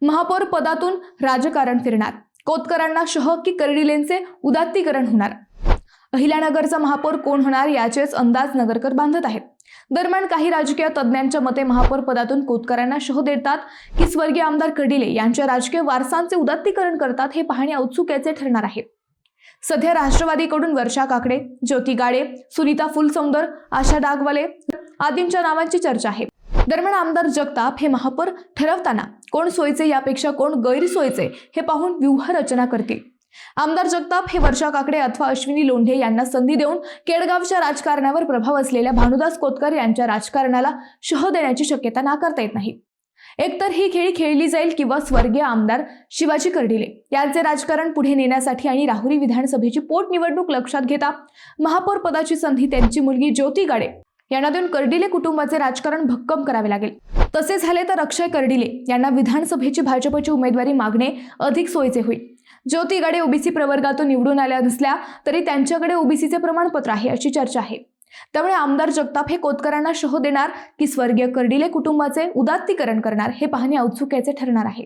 महापौर पदातून राजकारण फिरणार, कोतकरांना शह की कर्डिलेंचे उदात्तीकरण होणार? अहिल्यानगरचा महापौर कोण होणार याचेच अंदाज नगरकर बांधत आहेत। दरम्यान काही राजकीय तज्ञांच्या मते महापौर पदातून कोतकरांना शह देतात की स्वर्गीय आमदार कर्डिले यांच्या राजकीय वारसांचे उदात्तीकरण करतात हे पाहणे औत्सुक्याचे ठरणार आहे। सध्या राष्ट्रवादीकडून वर्षा काकडे, ज्योती गाडे, सुनीता फुलसौंदर, आशा डागवाले आदींच्या नावांची चर्चा आहे। दरम्यान आमदार जगताप हे महापौर ठरवताना कोण सोयीचे यापेक्षा कोण गैरसोयीचे हे पाहून व्यूहरचना करतील। आमदार जगताप हे वर्षा काकडे अथवा अश्विनी लोंढे यांना संधी देऊन केडगावच्या राजकारणावर प्रभाव असलेल्या भानुदास कोतकर यांच्या राजकारणाला शह देण्याची शक्यता नाकारता येत नाही। एकतर ही खेळी खेळली जाईल किंवा स्वर्गीय आमदार शिवाजी कर्डिले यांचे राजकारण पुढे नेण्यासाठी आणि राहुरी विधानसभेची पोटनिवडणूक लक्षात घेता महापौर पदाची संधी त्यांची मुलगी ज्योती गाडे यांना देऊन कर्डिले कुटुंबाचे राजकारण भक्कम करावे लागेल। तसे झाले तर अक्षय कर्डिले यांना विधानसभेची भाजपची उमेदवारी मागणे अधिक सोयीचे होईल। ज्योती गाडे ओबीसी प्रवर्गातून निवडून आल्या नसल्या तरी त्यांच्याकडे ओबीसीचे प्रमाणपत्र आहे अशी चर्चा आहे। त्यामुळे आमदार जगताप हे कोतकरांना शह देणार की स्वर्गीय कर्डिले कुटुंबाचे उदात्तीकरण करणार हे पाहणे औत्सुक्याचे ठरणार आहे।